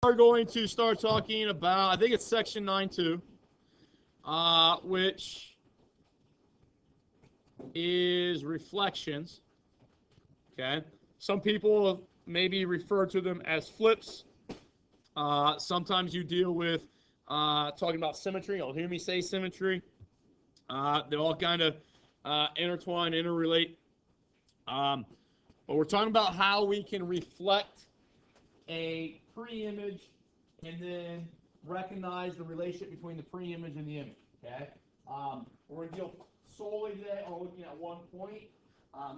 are going to start talking about, I think it's section 9.2, which is reflections. Okay. Some people maybe refer to them as flips. Sometimes you deal with talking about symmetry. You'll hear me say symmetry. They all kind of intertwine, interrelate. But we're talking about how we can reflect a pre-image and then recognize the relationship between the pre-image and the image. Okay. We're going to deal solely today on looking at one point.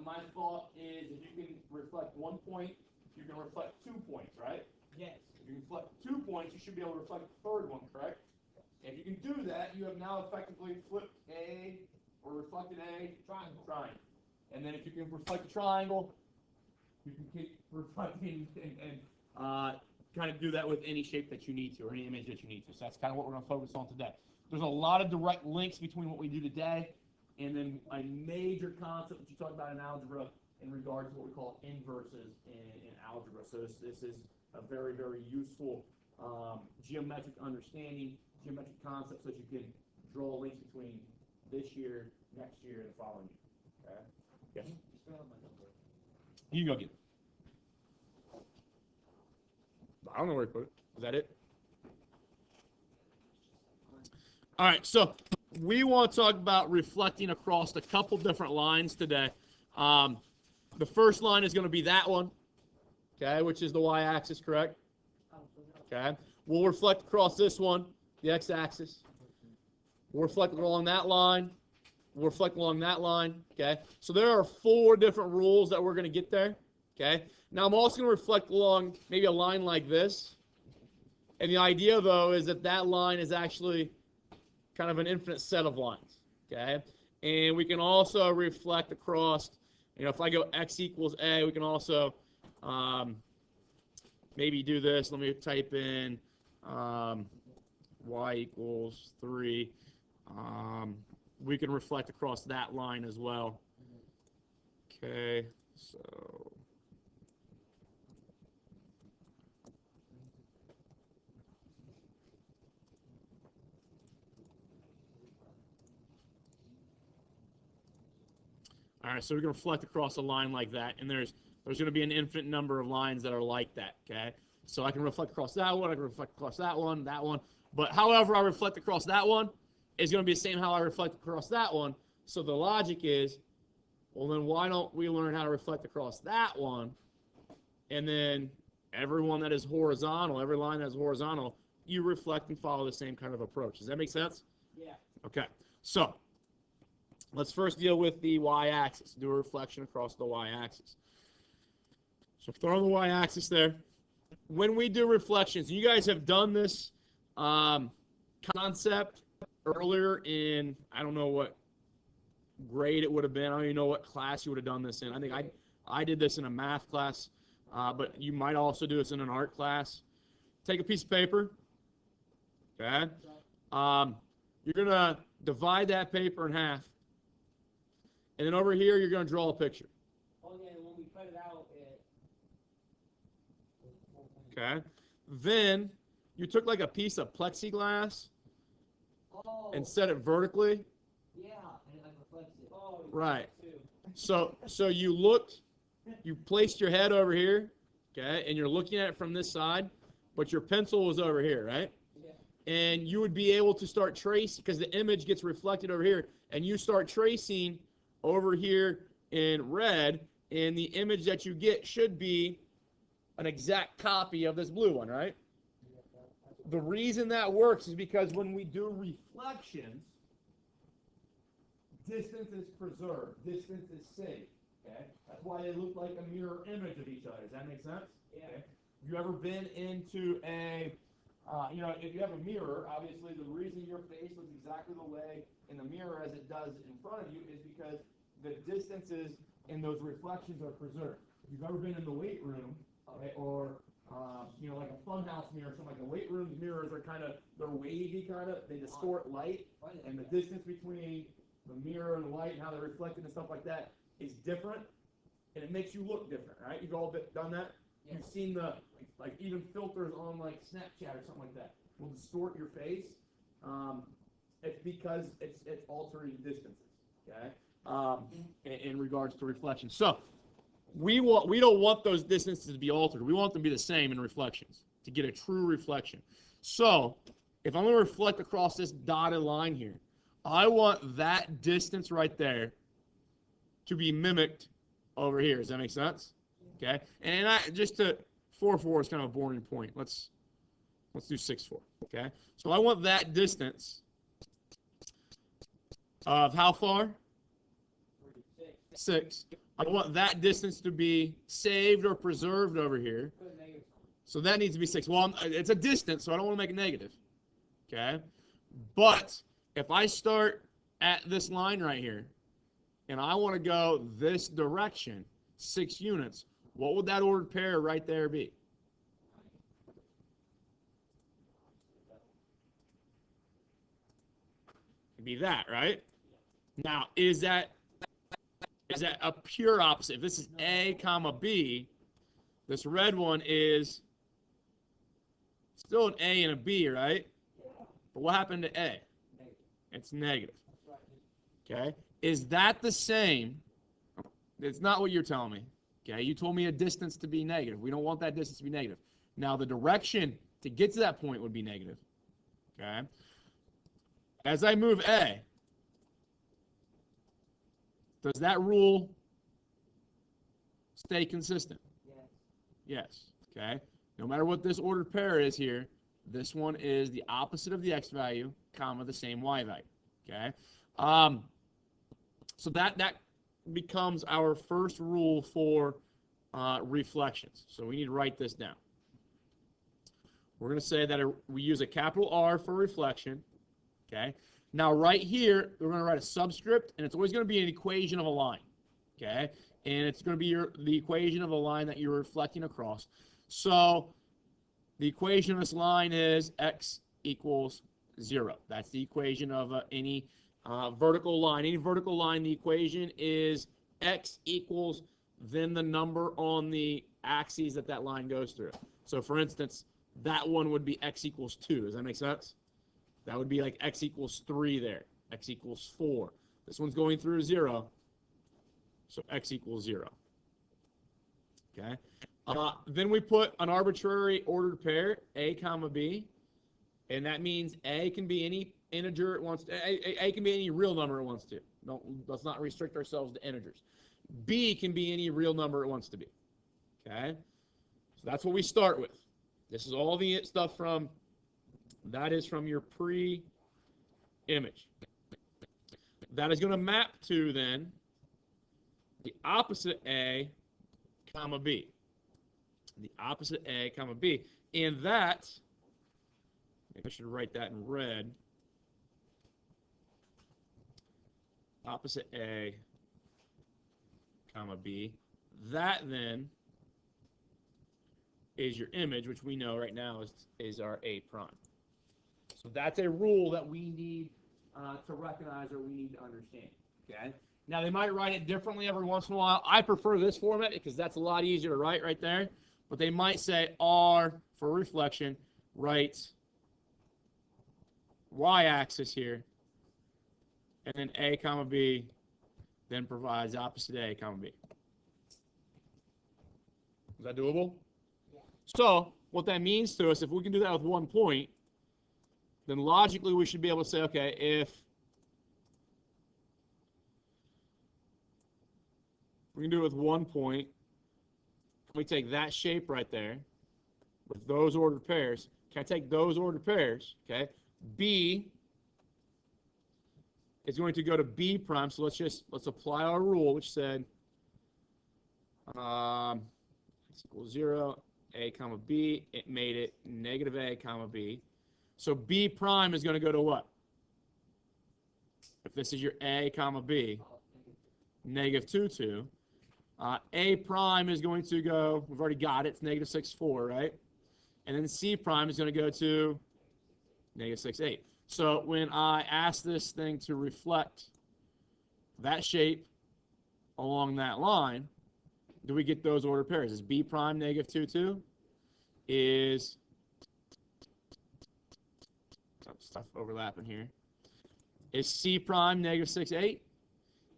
My thought is if you can reflect 1 point, you can reflect 2 points, right? Yes. If you can reflect 2 points, you should be able to reflect the third one, correct? If you can do that, you have now effectively flipped a, or reflected a triangle. And then if you can reflect a triangle, you can keep reflecting and kind of do that with any shape that you need to, or any image that you need to. So that's kind of what we're going to focus on today. There's a lot of direct links between what we do today and then a major concept that you talk about in algebra in regards to what we call inverses in algebra. So this is a very, very useful geometric understanding, geometric concepts that you can draw links between this year, next year, and the following year. Okay? Yes? You go get it. I don't know where to put it. Is that it? All right, so we want to talk about reflecting across a couple different lines today. The first line is going to be that one, okay, which is the y-axis, correct? Okay. We'll reflect across this one, the x-axis. We'll reflect along that line. We'll reflect along that line, okay? So there are 4 different rules that we're going to get there, okay? Now, I'm also going to reflect along maybe a line like this. And the idea, though, is that that line is actually kind of an infinite set of lines, okay? And we can also reflect across, if I go x equals a, we can also maybe do this. Let me type in y equals 3. We can reflect across that line as well. Okay, so all right, so we're going to reflect across a line like that, and there's going to be an infinite number of lines that are like that, okay? So I can reflect across that one, I can reflect across that one, but however I reflect across that one is going to be the same how I reflect across that one. So the logic is, well, then why don't we learn how to reflect across that one, and then every one that is horizontal, every line that is horizontal, you reflect and follow the same kind of approach. Does that make sense? Yeah. Okay, so let's first deal with the y-axis. Do a reflection across the y-axis. So throw on the y-axis there. When we do reflections, you guys have done this concept earlier in, I don't know what grade it would have been. I don't even know what class you would have done this in. I think I did this in a math class, but you might also do this in an art class. Take a piece of paper, okay? You're going to divide that paper in half. And then over here, you're going to draw a picture. Oh, yeah, when we cut it out, Okay. Then you took like a piece of plexiglass and set it vertically. Yeah, and it like reflects it. Oh, right. So you looked, you placed your head over here, okay, and you're looking at it from this side, but your pencil was over here, right? Yeah. And you would be able to start tracing, because the image gets reflected over here, and you start tracing over here in red, and the image that you get should be an exact copy of this blue one, right? The reason that works is because when we do reflections, distance is preserved. Distance is safe. Okay? That's why they look like a mirror image of each other. Does that make sense? Yeah. Okay? Have you ever been into a, if you have a mirror, obviously the reason your face looks exactly the way in the mirror as it does in front of you is because the distances in those reflections are preserved. If you've ever been in the weight room, okay, or like a funhouse mirror, something like the weight room mirrors are they're wavy they distort light, and the distance between the mirror and the light and how they're reflected and stuff like that is different, and it makes you look different, right? You've all done that? Yeah. You've seen the, like even filters on like Snapchat or something like that will distort your face. It's because it's altering distances, okay? In regards to reflection. So we don't want those distances to be altered. We want them to be the same in reflections to get a true reflection. So if I'm going to reflect across this dotted line here, I want that distance right there to be mimicked over here. Does that make sense? Okay. And I just to 4-4 is kind of a boring point. Let's do 6-4. Okay. So I want that distance of how far? 6. I want that distance to be saved or preserved over here. So that needs to be 6. Well, it's a distance, so I don't want to make it negative. Okay? But if I start at this line right here, and I want to go this direction, 6 units, what would that ordered pair right there be? It'd be that, right? Now, is that a pure opposite? If this is A, comma B, this red one is still an A and a B, right? But what happened to A? It's negative. Okay? Is that the same? It's not what you're telling me. Okay? You told me a distance to be negative. We don't want that distance to be negative. Now, the direction to get to that point would be negative. Okay? As I move A, does that rule stay consistent? Yes. Yes. Okay? No matter what this ordered pair is here, this one is the opposite of the x value, comma, the same y value. Okay? So that becomes our first rule for reflections. So we need to write this down. We're going to say that we use a capital R for reflection. Okay? Now, right here, we're going to write a subscript, and it's always going to be an equation of a line. Okay? And it's going to be the equation of a line that you're reflecting across. So the equation of this line is x equals 0. That's the equation of any vertical line. Any vertical line, the equation is x equals then the number on the axes that line goes through. So, for instance, that one would be x equals 2. Does that make sense? That would be like x equals 3 there. X equals 4. This one's going through 0. So x equals 0. Okay. Then we put an arbitrary ordered pair, a comma b, and that means a can be any integer it wants to. A can be any real number it wants to. Let's not restrict ourselves to integers. B can be any real number it wants to be. Okay. So that's what we start with. This is all the stuff from. That is from your pre-image. That is going to map to then the opposite A, comma B. The opposite A, comma B. And that, maybe I should write that in red. Opposite A, comma B. That then is your image, which we know right now is our A prime. So that's a rule that we need to recognize or we need to understand. Okay. Now they might write it differently every once in a while. I prefer this format because that's a lot easier to write right there. But they might say R for reflection, write y-axis here, and then A comma B, then provides opposite A comma B. Is that doable? Yeah. So what that means to us, if we can do that with 1 point, then logically we should be able to say, okay, if we can do it with 1 point, we take that shape right there with those ordered pairs. Can I take those ordered pairs? Okay. B is going to go to B prime. So let's apply our rule, which said x equals 0, A comma B. It made it negative A comma B. So B prime is going to go to what? If this is your A comma B, negative 2, 2. A prime is going to go, we've already got it, it's negative 6, 4, right? And then C prime is going to go to negative 6, 8. So when I ask this thing to reflect that shape along that line, do we get those ordered pairs? Is B prime negative 2, 2? Is some stuff overlapping here? Is C prime negative 6, 8?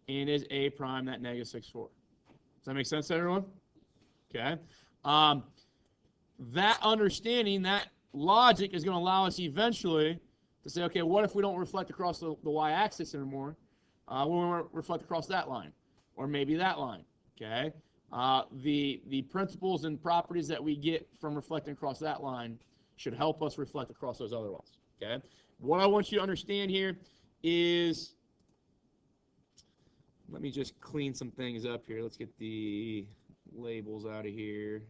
And is A prime that negative 6, 4? Does that make sense to everyone? Okay. That understanding, that logic is going to allow us eventually to say, okay, what if we don't reflect across the y-axis anymore? We want to reflect across that line, or maybe that line. Okay. The principles and properties that we get from reflecting across that line should help us reflect across those other ones. Okay. What I want you to understand here is, let me just clean some things up here. Let's get the labels out of here.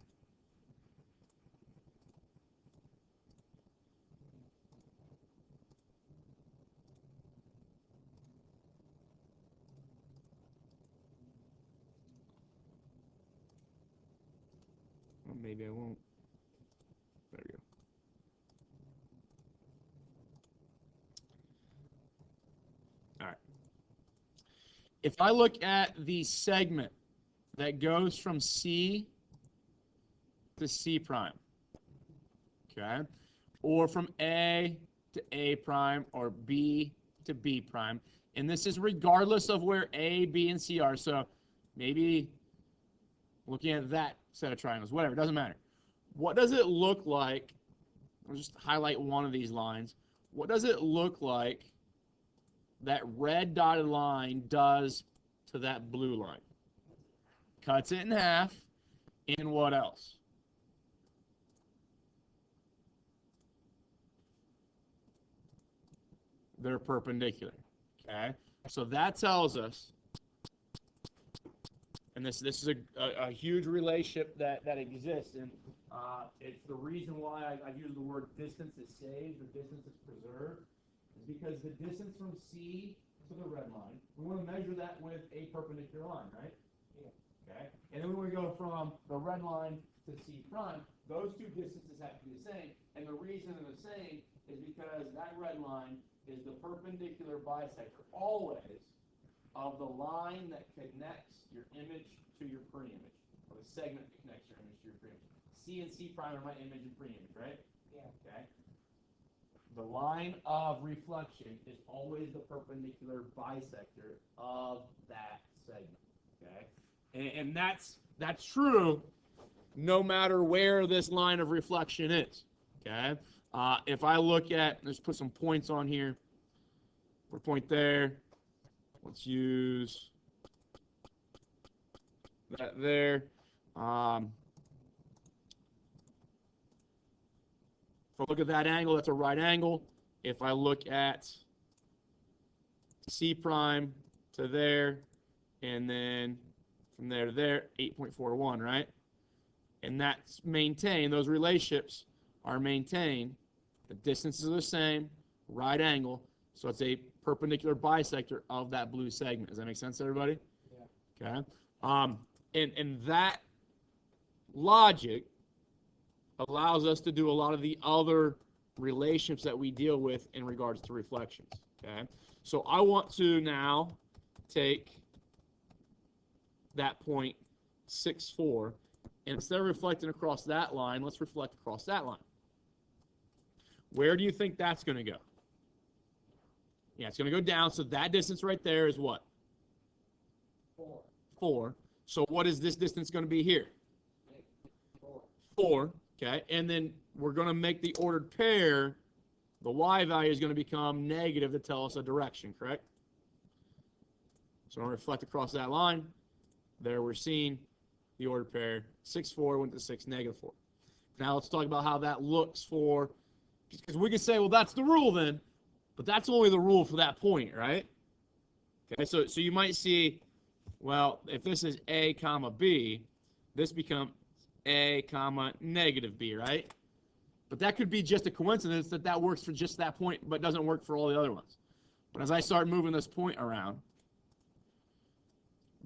Well, maybe I won't. There we go. All right. If I look at the segment that goes from C to C prime, okay, or from A to A prime, or B to B prime, and this is regardless of where A, B, and C are, so maybe looking at that set of triangles, whatever, it doesn't matter. What does it look like? I'll just highlight one of these lines. What does it look like that red dotted line does to that blue line? Cuts it in half, and what else? They're perpendicular. Okay, so that tells us, and this is a huge relationship that exists, and it's the reason why I use the word distance is saved or distance is preserved, is because the distance from C to the red line, we want to measure that with a perpendicular line, right? Yeah. Okay, and then when we go from the red line to C prime, those two distances have to be the same, and the reason they're the same is because that red line is the perpendicular bisector, always, of the line that connects your image to your pre-image, or the segment that connects your image to your pre-image. C and C prime are my image and pre-image, right? Yeah. Okay. The line of reflection is always the perpendicular bisector of that segment. Okay. And that's true no matter where this line of reflection is. Okay. If I look at, let's put some points on here. Put a point there. Let's use that there. If I look at that angle, that's a right angle. If I look at C prime to there, and then from there to there, 8.41, right? And that's maintained, those relationships are maintained. The distances are the same, right angle, so it's a perpendicular bisector of that blue segment. Does that make sense to everybody? Yeah. Okay. And that logic allows us to do a lot of the other relationships that we deal with in regards to reflections. Okay. So I want to now take that point 6, 4, and instead of reflecting across that line, let's reflect across that line. Where do you think that's going to go? Yeah, it's going to go down. So that distance right there is what? 4. 4. So what is this distance going to be here? 4. 4. Okay. And then we're going to make the ordered pair. The y value is going to become negative to tell us a direction, correct? So I'm going to reflect across that line. There we're seeing the ordered pair. 6, 4 went to 6, negative 4. Now let's talk about how that looks for, because we can say, well, that's the rule then, but that's only the rule for that point, right? Okay, so you might see, well, if this is A comma B, this becomes A comma negative B, right? But that could be just a coincidence that works for just that point, but doesn't work for all the other ones. But as I start moving this point around,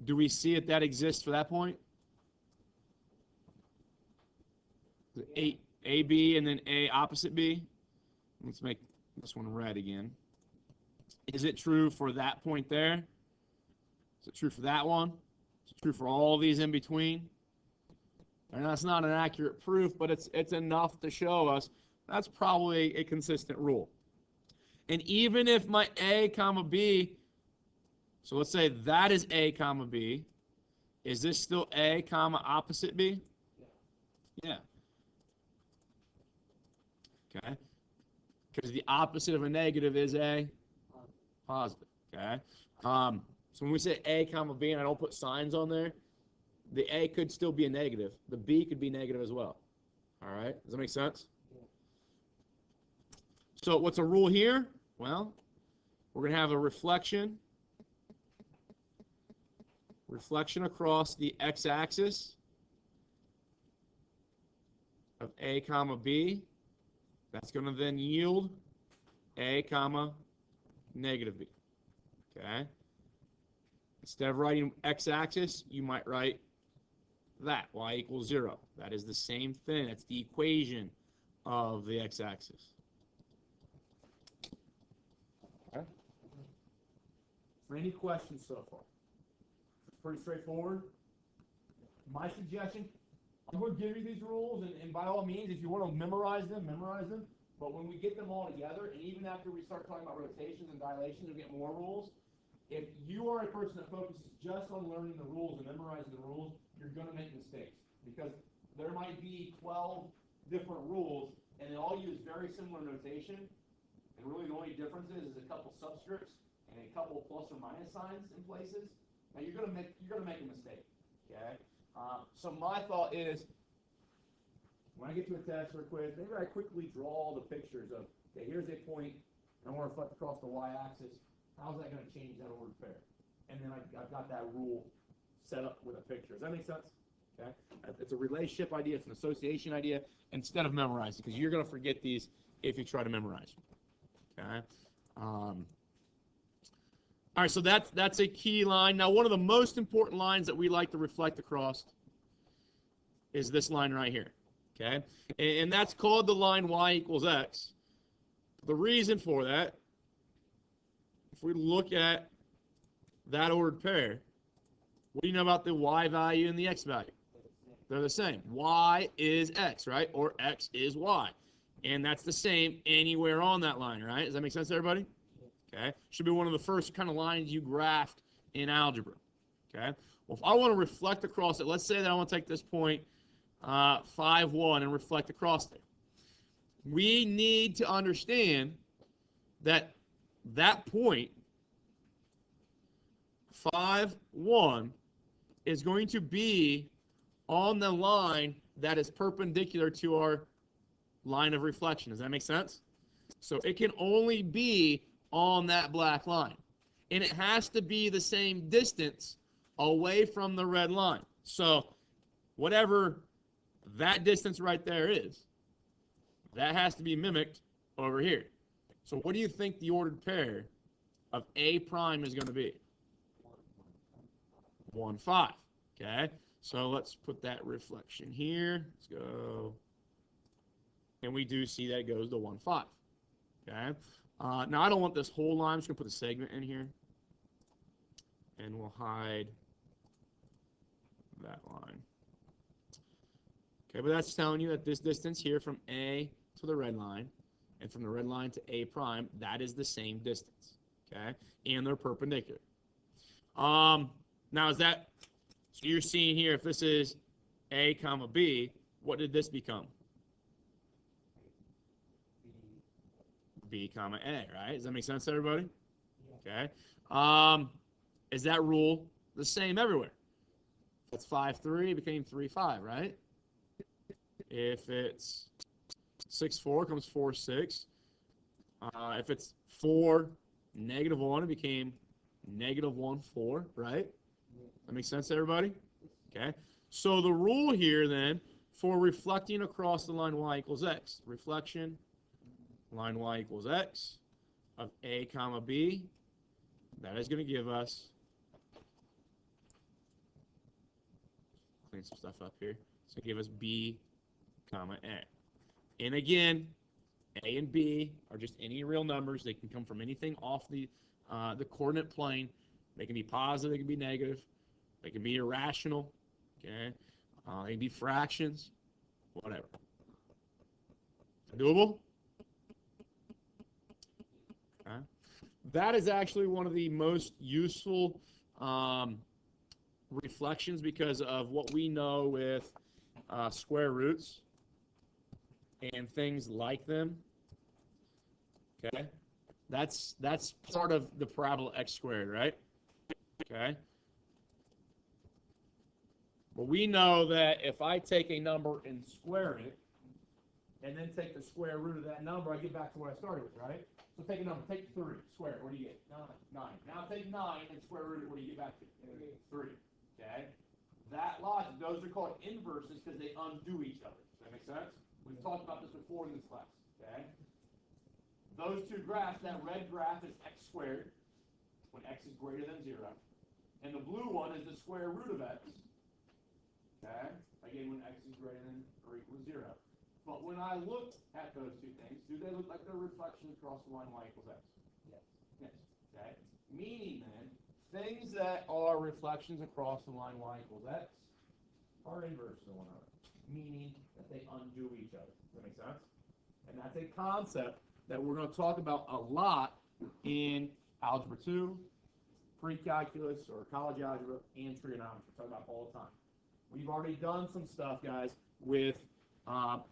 do we see it that exists for that point? A, B, and then A opposite B. Let's make this one red again. Is it true for that point there? Is it true for that one? Is it true for all these in between? And that's not an accurate proof, but it's enough to show us that's probably a consistent rule. And even if my A comma B, so let's say that is A comma B, is this still A comma opposite B? Yeah. Okay. Because the opposite of a negative is a positive. Okay. So when we say A comma B and I don't put signs on there, the A could still be a negative. The B could be negative as well. All right. Does that make sense? So what's a rule here? Well, we're going to have a reflection across the x-axis of A comma B. That's going to then yield A comma negative B. Okay? Instead of writing x-axis, you might write that, y equals 0. That is the same thing. That's the equation of the x-axis. Okay? For any questions so far? It's pretty straightforward. My suggestion, I'm going to give you these rules, and by all means, if you want to memorize them, memorize them. But when we get them all together, and even after we start talking about rotations and dilations, we get more rules. If you are a person that focuses just on learning the rules and memorizing the rules, you're going to make mistakes. Because there might be 12 different rules, and they all use very similar notation. And really the only difference is a couple subscripts and a couple plus or minus signs in places. Now you're going to make a mistake. Okay? So my thought is, when I get to a test or a quiz, maybe I quickly draw the pictures of, okay, here's a point, and I want to reflect across the y-axis. How's that going to change that ordered pair? And then I've got that rule set up with a picture. Does that make sense? Okay. It's a relationship idea. It's an association idea instead of memorizing, because you're going to forget these if you try to memorize. Okay. All right. So that's a key line. Now, one of the most important lines that we like to reflect across is this line right here. Okay. And that's called the line y equals x. The reason for that, if we look at that ordered pair, what do you know about the y value and the x value? They're the same. Y is x, right? Or x is y. And that's the same anywhere on that line, right? Does that make sense to everybody? Okay. Should be one of the first kind of lines you graphed in algebra. Okay. Well, if I want to reflect across it, let's say that I want to take this point 5, 1 and reflect across there. We need to understand that that point 5, 1 is going to be on the line that is perpendicular to our line of reflection. Does that make sense? So it can only be on that black line. And it has to be the same distance away from the red line. So whatever that distance right there is, that has to be mimicked over here. So what do you think the ordered pair of A prime is going to be? 1, 5. Okay, so let's put that reflection here. Let's go. And we do see that it goes to 1, 5. Okay, now I don't want this whole line. I'm just going to put a segment in here. And we'll hide that line. Okay, but that's telling you that this distance here from A to the red line and from the red line to A prime, that is the same distance. Okay, and they're perpendicular. Now is that, so you're seeing here, if this is A comma B, what did this become? B comma A, right? Does that make sense to everybody? Okay. Is that rule the same everywhere? If it's 5, 3, it became 3, 5, right? If it's 6, 4, it comes 4, 6. If it's 4, negative 1, it became negative 1, 4, right? That makes sense to everybody? Okay. So the rule here then for reflecting across the line y equals x, reflection, line y equals x of A comma B, that is going to give us, clean some stuff up here, it's going to give us B comma A. And again, A and B are just any real numbers. They can come from anything off the coordinate plane. They can be positive, they can be negative, they can be irrational, okay? They can be fractions, whatever. Doable? Okay. That is actually one of the most useful reflections because of what we know with square roots and things like them. Okay, that's part of the parabola x squared, right? Okay. But we know that if I take a number and square it, and then take the square root of that number, I get back to what I started with, right? So take a number, take 3, square it, what do you get? 9. Now take 9 and square root it, what do you get back to? 3. Okay? That logic, those are called inverses because they undo each other. Does that make sense? We've talked about this before in this class. Okay? Those two graphs, that red graph is x squared, when x is greater than 0. And the blue one is the square root of x. Okay? Again, when x is greater than or equal to 0. But when I look at those two things, do they look like they're reflections across the line y equals x? Yes. Yes. Okay? Meaning then, things that are reflections across the line y equals x are inverse to one another. Meaning that they undo each other. Does that make sense? And that's a concept that we're going to talk about a lot in Algebra 2, pre-calculus, or college algebra, and trigonometry. We talk about all the time. We've already done some stuff, guys, with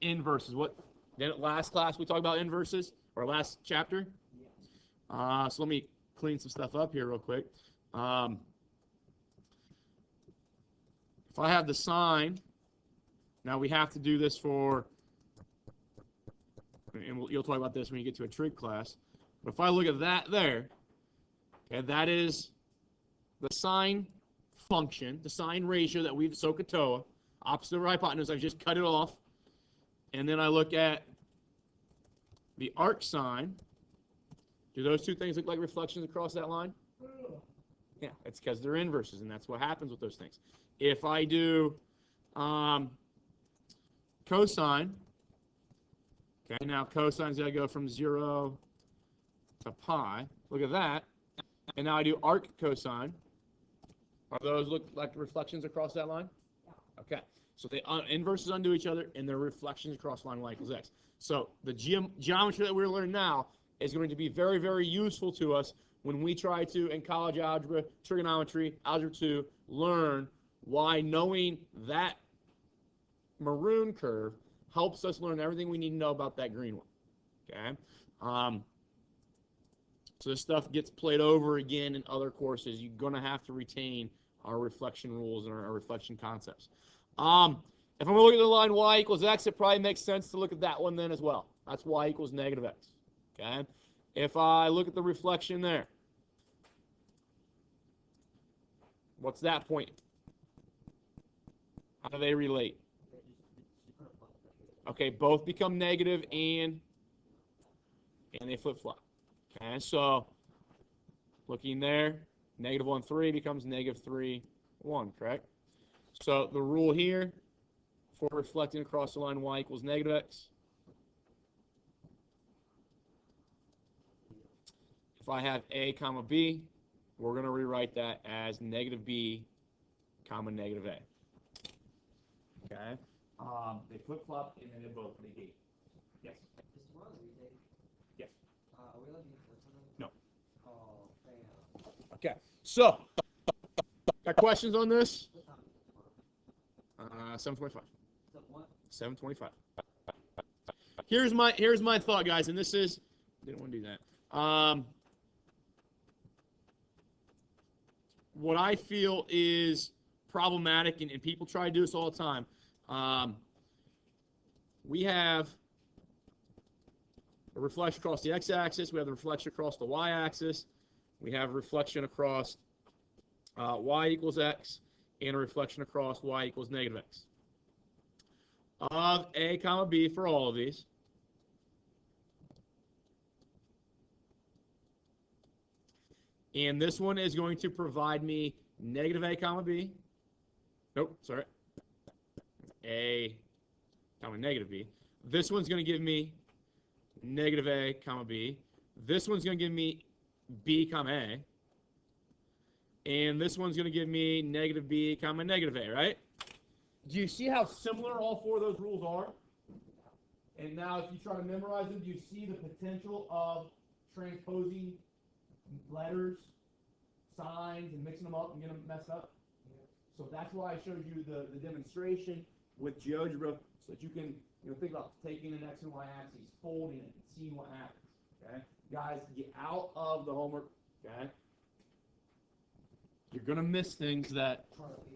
inverses. What last class we talked about inverses, or last chapter? Yes. So let me clean some stuff up here real quick. If I have the sine, now we have to do this for, and you'll talk about this when you get to a trig class. But if I look at that there, okay, that is the sine function, the sine ratio that we've SOHCAHTOA, opposite of hypotenuse. I've just cut it off. And then I look at the arc sine. Do those two things look like reflections across that line? Yeah, it's because they're inverses, and that's what happens with those things. If I do cosine, okay, now cosine's got to go from 0 to pi. Look at that. And now I do arc cosine. Are those look like reflections across that line? Okay. So the inverses undo each other, and they're reflections across line y equals x. So the geometry that we're learning now is going to be very, very useful to us when we try to, in college algebra, trigonometry, algebra 2, learn why knowing that maroon curve helps us learn everything we need to know about that green one. Okay? So this stuff gets played over again in other courses. You're going to have to retain our reflection rules and our reflection concepts. If I'm going to look at the line y equals x, it probably makes sense to look at that one then as well. That's y equals negative x. Okay? If I look at the reflection there, what's that point? How do they relate? Okay, both become negative and they flip-flop. Okay, so looking there, negative 1, 3 becomes negative 3, 1, correct? So the rule here for reflecting across the line y equals negative x. If I have a comma b, we're going to rewrite that as negative b comma negative a. Okay? They flip-flop and then they both negate. Yes? Just one we take. Yes. Are we looking for something? No. Oh, damn. Okay. So, got questions on this? What time is it tomorrow? 7:25. So what? 7:25. Here's my thought, guys, and this is didn't want to do that. What I feel is problematic, and people try to do this all the time. We have a reflection across the x-axis. We have the reflection across the y-axis. We have a reflection across y equals x, and a reflection across y equals negative x. Of a comma b for all of these. And this one is going to provide me negative a comma b. Nope, sorry. A comma negative b. This one's going to give me negative a comma b. This one's going to give me b comma a. And this one's going to give me negative b comma negative a, right? do you see how similar all four of those rules are? And now if you try to memorize them, do you see the potential of transposing letters, signs, and mixing them up and getting them messed up? So that's why I showed you the demonstration with GeoGebra, so that you can think about taking an X and Y axis, folding it, and seeing what happens. Okay, guys, get out of the homework. Okay, you're gonna miss things that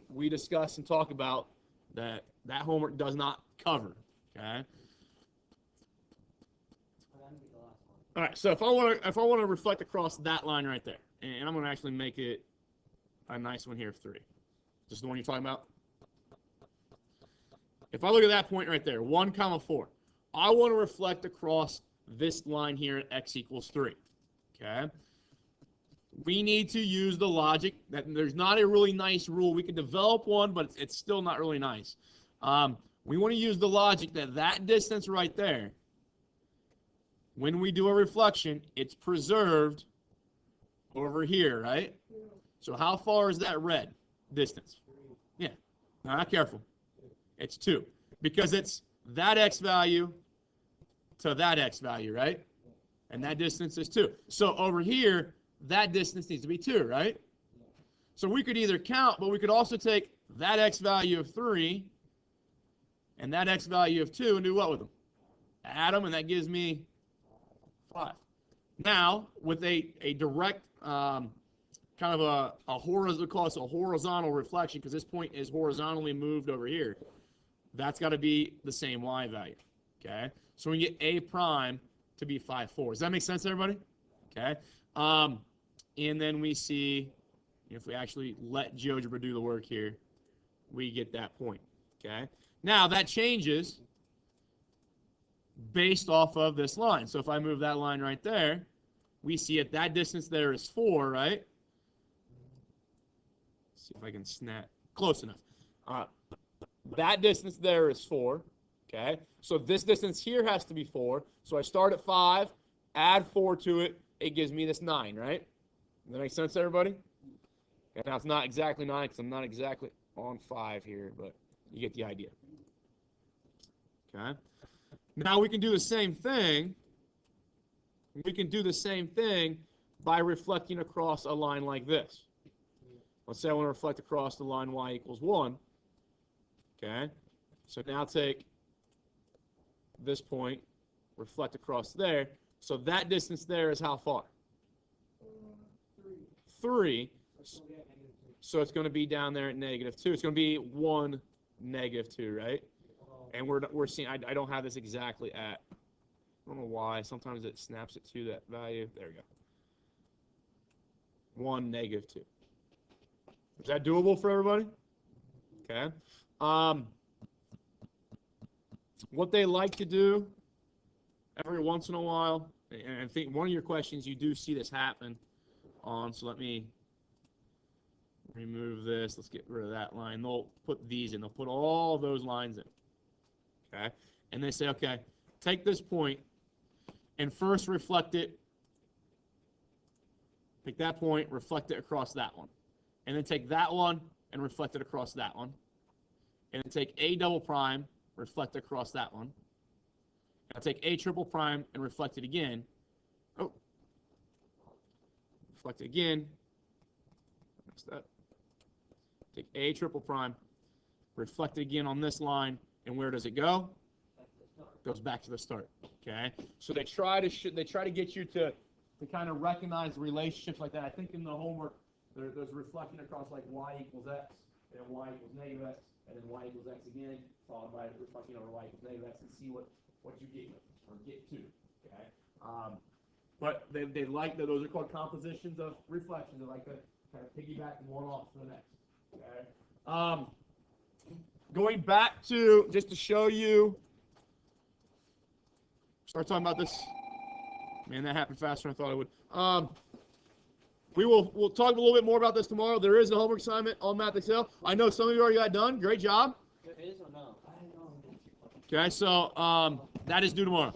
we discuss and talk about that homework does not cover. Okay. All right. So if I want to reflect across that line right there, and I'm gonna actually make it a nice one here of 3. This is the one you're talking about. If I look at that point right there, 1, 4, I want to reflect across this line here at x equals 3. Okay. We need to use the logic that there's not a really nice rule. We could develop one, but it's still not really nice. We want to use the logic that distance right there, when we do a reflection, it's preserved over here, right? So how far is that red distance? Yeah. Now, not careful. It's 2. Because it's that x value to that x value, right? And that distance is 2. So over here, that distance needs to be 2, right? So we could either count, but we could also take that x value of 3 and that x value of 2 and do what with them? Add them, and that gives me 5. Now, with a direct kind of a horizontal, call this a horizontal reflection, because this point is horizontally moved over here, that's got to be the same y value. Okay? So we get a prime to be 5, 4. Does that make sense, everybody? Okay? And then we see, if we actually let GeoGebra do the work here, we get that point. Okay? Now, that changes based off of this line. So if I move that line right there, we see at that distance there is 4, right? Let's see if I can snap. Close enough. That distance there is 4. Okay? So this distance here has to be 4. So I start at 5, add 4 to it, it gives me this 9, right? Does that make sense, everybody? Okay, now it's not exactly 9 because I'm not exactly on 5 here, but you get the idea. Okay? Now we can do the same thing. We can do the same thing by reflecting across a line like this. Let's say I want to reflect across the line y equals 1. Okay? So now take this point, reflect across there. So that distance there is how far? 3. So it's going to be down there at -2. It's going to be 1, -2, right? And we're seeing, I don't have this exactly at, I don't know why. Sometimes it snaps it to that value. There we go. 1, -2. Is that doable for everybody? Okay. What they like to do every once in a while, and I think one of your questions, you do see this happen on, so let me remove this. Let's get rid of that line. They'll put these in. They'll put all those lines in. Okay? And they say, okay, take this point and first reflect it. Take that point, reflect it across that one. And then take that one and reflect it across that one. And then take a double prime, reflect it across that one. And I'll take a triple prime and reflect it again. Oh. Reflect it again. Next up. Take a triple prime, reflect it again on this line, and where does it go? Goes back to the start. Okay. So they try to get you to kind of recognize relationships like that. I think in the homework there's reflecting across like y equals x, and y equals -x, and then y equals x again, followed by reflecting over y equals -x, and see what you get or get to. Okay. But they like that. Those are called compositions of reflections. They like to kind of piggyback one off to the next. Okay. Going back to, just to show you, start talking about this. Man, that happened faster than I thought it would. We'll talk a little bit more about this tomorrow. There is a homework assignment on Math Excel. I know some of you already got done. Great job. There is or no? Okay, so that is due tomorrow.